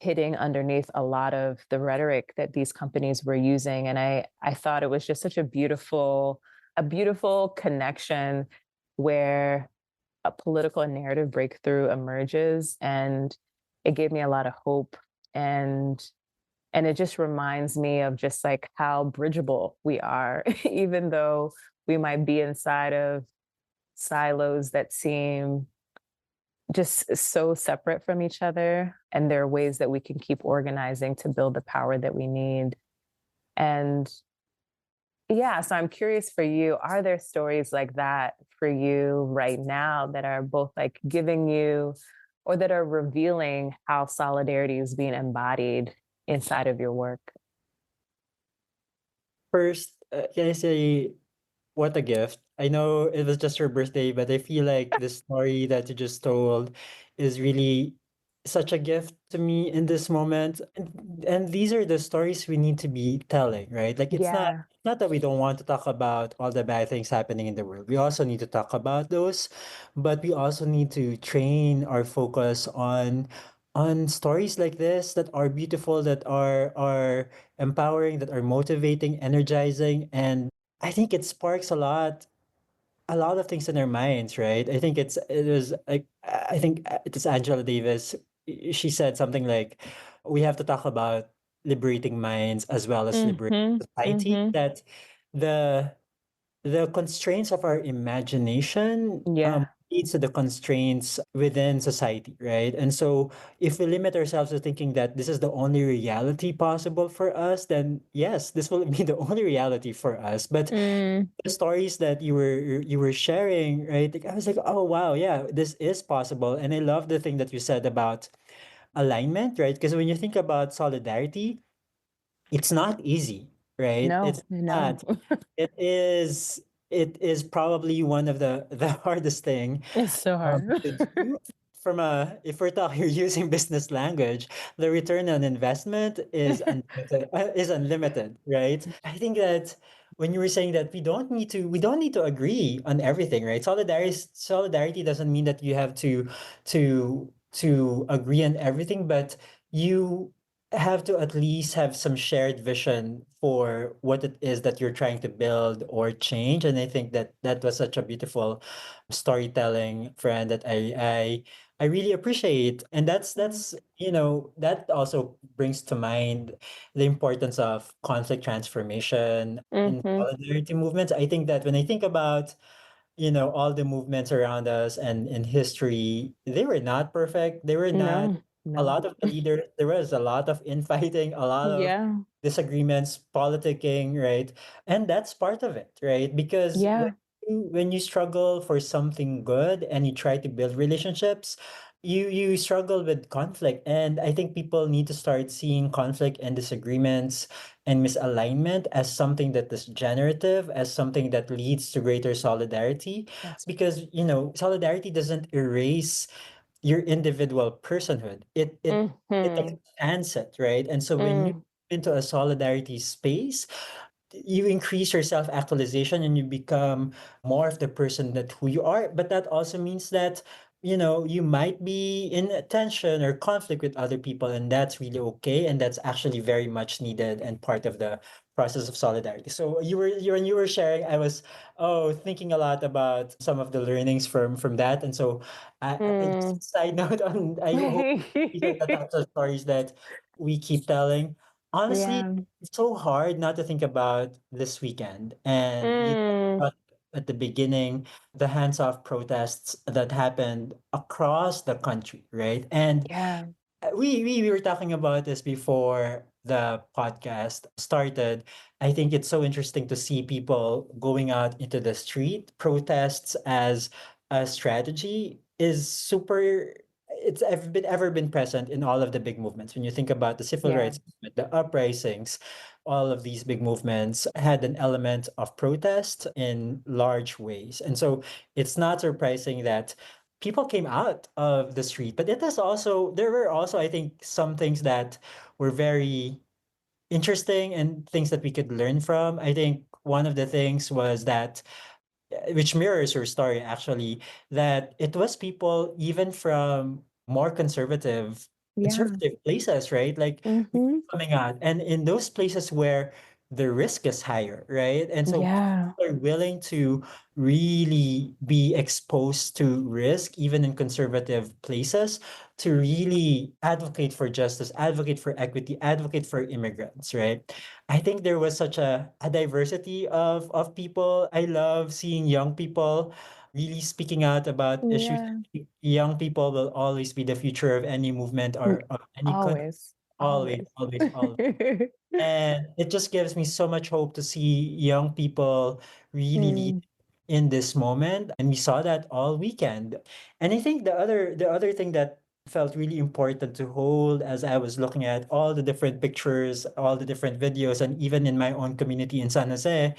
hitting underneath a lot of the rhetoric that these companies were using. And I thought it was just such a beautiful connection where a political and narrative breakthrough emerges, and it gave me a lot of hope, and it just reminds me of just like how bridgeable we are even though we might be inside of silos that seem just so separate from each other, and there are ways that we can keep organizing to build the power that we need. And yeah, so I'm curious for you, are there stories like that for you right now that are both like giving you or that are revealing how solidarity is being embodied inside of your work? First, can I say what a gift. I know it was just her birthday, but I feel like the story that you just told is really such a gift to me in this moment. And these are the stories we need to be telling, right? Like Yeah. it's not that we don't want to talk about all the bad things happening in the world. We also need to talk about those, but we also need to train our focus on stories like this that are beautiful, that are empowering, that are motivating, energizing, and I think it sparks a lot of things in our minds, right? I think it was like I think it is Angela Davis. She said something like, "We have to talk about liberating minds as well as liberating Mhm. society." Mhm. That the the constraints of our imagination Yeah. leads to the constraints within society, right? And so if we limit ourselves to thinking that this is the only reality possible for us, then yes, this will be the only reality for us. But Mm. the stories that you were sharing, right? Like, I was like, oh wow, yeah, this is possible. And I love the thing that you said about alignment, right? Because when you think about solidarity, it's not easy, right? It's No, no. not. It is it is probably one of the hardest thing It's so hard. to do. From a if we're talking you're using business language, the return on investment is unlimited, right? I think that when you were saying that we don't need to agree on everything, right? Solidarity doesn't mean that you have to agree on everything, but you have to at least have some shared vision for what it is that you're trying to build or change. And I think that that was such a beautiful storytelling, friend, that I really appreciate. And Mm. that's you know that also brings to mind the importance of conflict transformation in Mhm. solidarity movements. I think that when I think about all the movements around us and in history, they were not perfect. They were not No, a no. lot of the leaders. There was a lot of infighting, a lot of Yeah. disagreements, politicking, right? And that's part of it, right? Because Yeah. when you struggle for something good and you try to build relationships, you struggle with conflict. And I think people need to start seeing conflict and disagreements and misalignment as something that is generative, as something that leads to greater solidarity. That's Because, solidarity doesn't erase your individual personhood. It Mhm. expands it, right? And so when you Mm. into a solidarity space, you increase your self-actualization and you become more of the person that who you are. But that also means that you might be in a tension or conflict with other people, and that's really okay, and that's actually very much needed and part of the process of solidarity. So when you were sharing, I was thinking a lot about some of the learnings from that. And so Mm. just side note on, I hope these are the types of stories that we keep telling. Honestly, Yeah. it's so hard not to think about this weekend. And you talked Mm. about at the beginning, the hands-off protests that happened across the country, right? And Yeah. we were talking about this before the podcast started. I think it's so interesting to see people going out into the street. Protests as a strategy is super. it's ever been present in all of the big movements. When you think about the civil Yeah. rights movement, the uprisings, all of these big movements had an element of protest in large ways. And so it's not surprising that people came out of the street, but there were also, I think, some things that were very interesting and things that we could learn from. I think one of the things was that, which mirrors your story actually, that it was people even from more Yeah. conservative places, right? Like Mm-hmm. coming out, and in those places where the risk is higher, right? And so Yeah. people are willing to really be exposed to risk, even in conservative places, to really advocate for justice, advocate for equity, advocate for immigrants, right? I think there was such a diversity of people. I love seeing young people really speaking out about issues. Yeah. Young people will always be the future of any movement Mm, or of any country. always. Always, Always. always, always. And it just gives me so much hope to see young people really lead Mm, in this moment. And we saw that all weekend. And I think the other thing that felt really important to hold as I was looking at all the different pictures, all the different videos, and even in my own community in San Jose,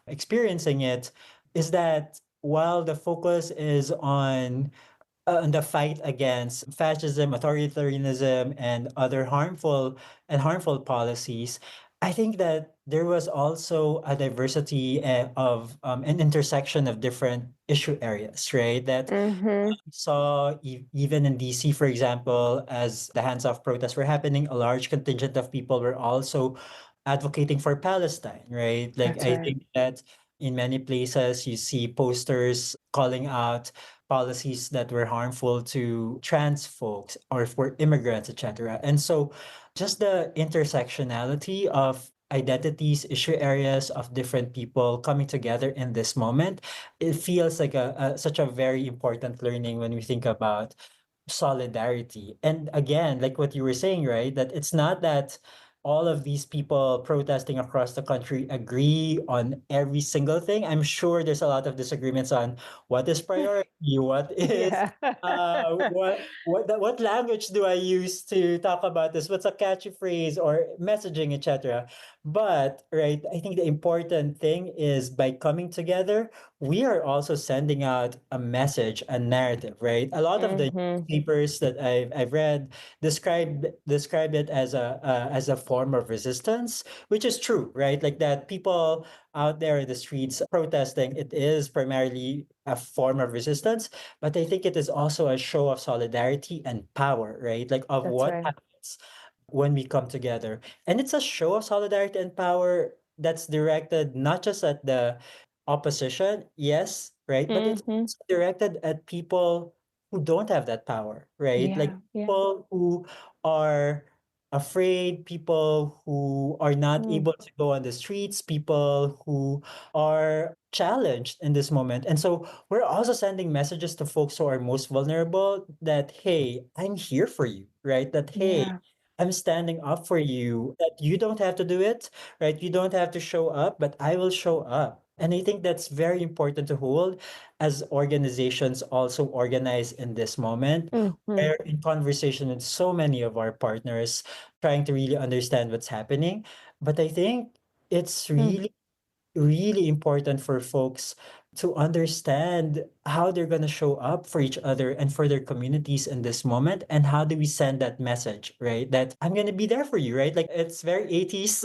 experiencing it, is that while the focus is on the fight against fascism, authoritarianism, and other harmful policies, I think that there was also a diversity of an intersection of different issue areas, right? That mm-hmm. we saw even in DC, for example, as the hands-off protests were happening, a large contingent of people were also advocating for Palestine, right? Like That's I right. think that in many places you see posters calling out policies that were harmful to trans folks or for immigrants, etc. And so just the intersectionality of identities, issue areas of different people coming together in this moment, it feels like such a very important learning when we think about solidarity. And again, like what you were saying, right? That it's not that all of these people protesting across the country agree on every single thing. I'm sure there's a lot of disagreements on what is priority, what is Yeah. what language do I use to talk about this? What's a catchy phrase or messaging, etc. But right, I think the important thing is by coming together, we are also sending out a message, a narrative, right? A lot of the Mm-hmm. papers that I've read describe it as a form of resistance, which is true, right? Like that people out there in the streets protesting, it is primarily a form of resistance, but I think it is also a show of solidarity and power, right? Like of That's what right. happens when we come together. And it's a show of solidarity and power that's directed not just at the opposition, yes, right? But it's Mm-hmm. also directed at people who don't have that power, right? Like Yeah. Yeah. people who are afraid, people who are not Mm, able to go on the streets, people who are challenged in this moment. And so we're also sending messages to folks who are most vulnerable that, hey, I'm here for you, right? That, hey, yeah. I'm standing up for you, that you don't have to do it, right? You don't have to show up, but I will show up. And I think that's very important to hold as organizations also organize in this moment. Mm-hmm. We're in conversation with so many of our partners, trying to really understand what's happening. But I think it's Mm. really important for folks to understand how they're going to show up for each other and for their communities in this moment, and how do we send that message, right? That I'm going to be there for you, right? Like it's very 80s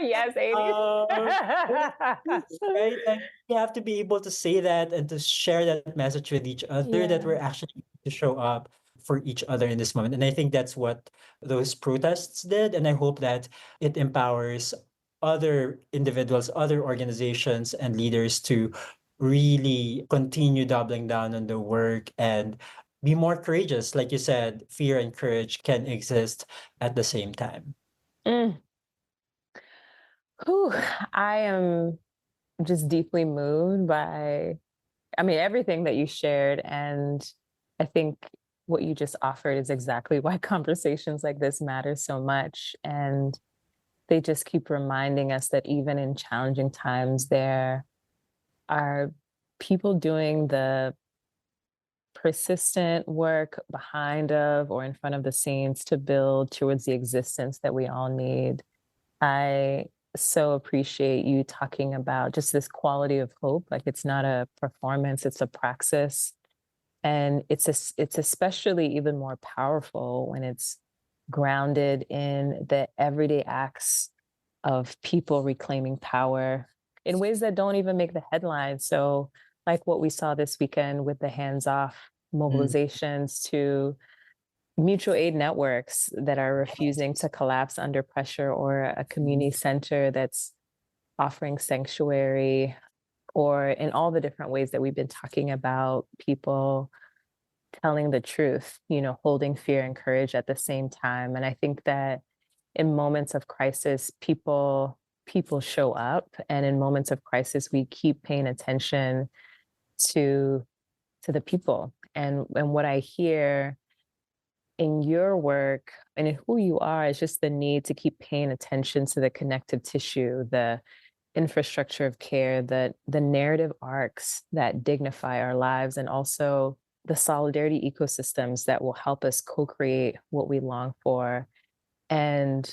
Yes, 80s. um right? Like we have to be able to say that and to share that message with each other, that Yeah. we're actually to show up for each other in this moment. And I think that's what those protests did. And I hope that it empowers other individuals, other organizations, and leaders to really continue doubling down on the work and be more courageous. Like you said, fear and courage can exist at the same time. Mm. Whew. I am just deeply moved by, I mean, everything that you shared. And I think what you just offered is exactly why conversations like this matter so much. And they just keep reminding us that even in challenging times, there are people doing the persistent work behind of or in front of the scenes to build towards the existence that we all need. I so appreciate you talking about just this quality of hope. Like it's not a performance, it's a praxis. And it's especially even more powerful when it's grounded in the everyday acts of people reclaiming power in ways that don't even make the headlines. So, like what we saw this weekend with the hands off Mm. mobilizations to mutual aid networks that are refusing to collapse under pressure, or a community center that's offering sanctuary, or in all the different ways that we've been talking about people telling the truth, holding fear and courage at the same time. And I think that in moments of crisis, people show up, and in moments of crisis, we keep paying attention to the people. And what I hear in your work and in who you are is just the need to keep paying attention to the connective tissue, the infrastructure of care, the narrative arcs that dignify our lives, and also the solidarity ecosystems that will help us co-create what we long for. And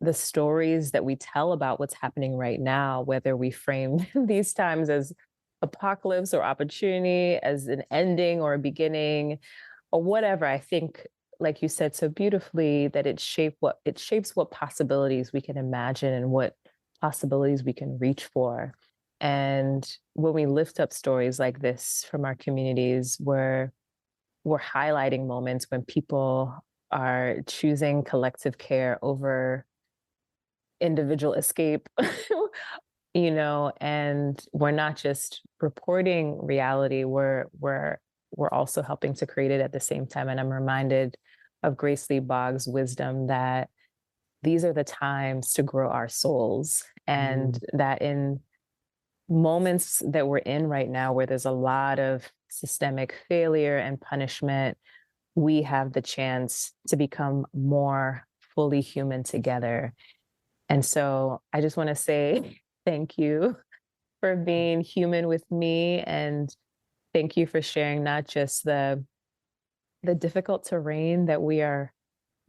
the stories that we tell about what's happening right now, whether we frame these times as apocalypse or opportunity, as an ending or a beginning, or whatever, I think, like you said so beautifully, that it shapes what possibilities we can imagine and what possibilities we can reach for. And when we lift up stories like this from our communities, we're highlighting moments when people are choosing collective care over individual escape, and we're not just reporting reality, we're also helping to create it at the same time. And I'm reminded of Grace Lee Boggs' wisdom that these are the times to grow our souls, and that in moments that we're in right now where there's a lot of systemic failure and punishment, we have the chance to become more fully human together. And so I just want to say thank you for being human with me, and thank you for sharing not just the difficult terrain that we are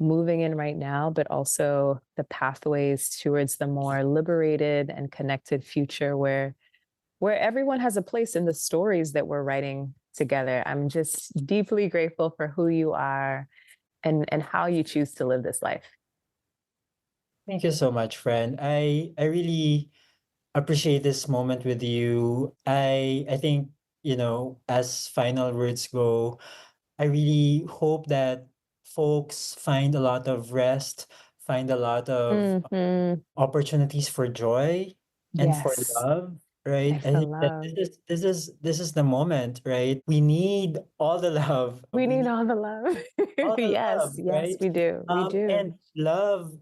moving in right now, but also the pathways towards the more liberated and connected future where everyone has a place in the stories that we're writing together. I'm just deeply grateful for who you are and how you choose to live this life. Thank you so much, friend. I really appreciate this moment with you. I think, as final words go, I really hope that folks find a lot of rest, find a lot of Mm-hmm. opportunities for joy and for Yes. love, right? And I for think that love. this is the moment, right? We need all the love. We We need need all the love. all the Yes, love, yes, right? we do. We do. And love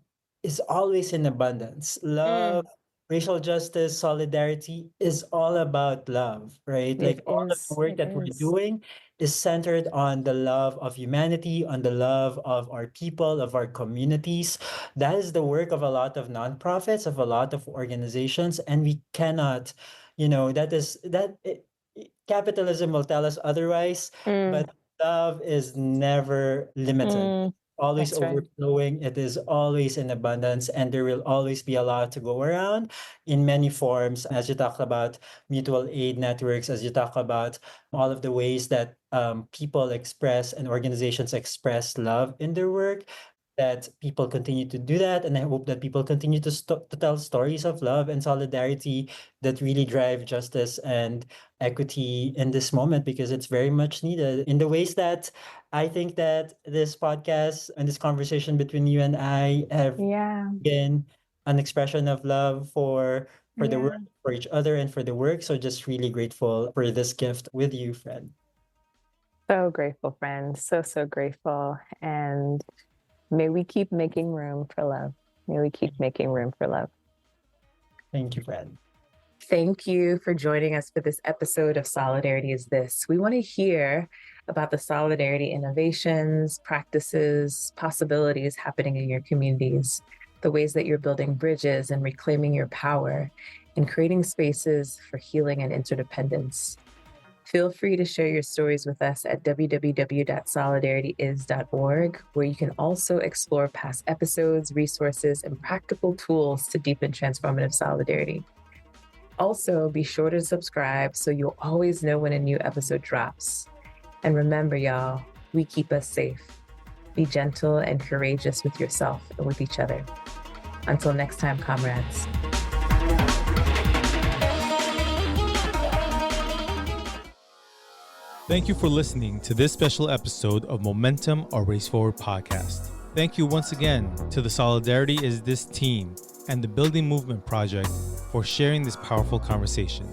is always in abundance. Love, Mm, racial justice, solidarity is all about love, right? it Like all of the is. work It that we're is. doing is centered on the love of humanity, on the love of our people, of our communities. That is the work of a lot of nonprofits, of a lot of organizations, and we cannot, that is that. Capitalism will tell us otherwise, Mm, but love is never limited. mm, Always that's right. overflowing. It is always in abundance, and there will always be a lot to go around in many forms. As you talk about mutual aid networks, as you talk about all of the ways that people express and organizations express love in their work, that people continue to do that. And I hope that people continue to tell stories of love and solidarity that really drive justice and equity in this moment, because it's very much needed in the ways that I think that this podcast and this conversation between you and I have Yeah. been an expression of love for the Yeah. work, for each other, and for the work. So just really grateful for this gift with you, friend. So grateful, friend. So, so grateful. And may we keep making room for love. May we keep making room for love. Thank you, friend. Thank you for joining us for this episode of Solidarity is This. We want to hear about the solidarity innovations, practices, possibilities happening in your communities, the ways that you're building bridges and reclaiming your power and creating spaces for healing and interdependence. Feel free to share your stories with us at www.solidarityis.org, where you can also explore past episodes, resources, and practical tools to deepen transformative solidarity. Also, be sure to subscribe so you'll always know when a new episode drops. And remember, y'all, we keep us safe. Be gentle and courageous with yourself and with each other. Until next time, comrades. Thank you for listening to this special episode of Momentum, a Race Forward podcast. Thank you once again to the Solidarity Is This team and the Building Movement Project for sharing this powerful conversation.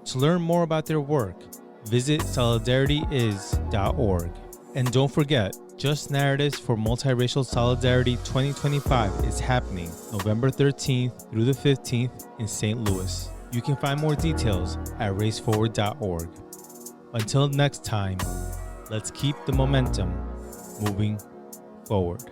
To learn more about their work, visit solidarityis.org. And don't forget, Just Narratives for Multiracial Solidarity 2025 is happening November 13th through the 15th in St. Louis. You can find more details at raceforward.org. Until next time, let's keep the momentum moving forward.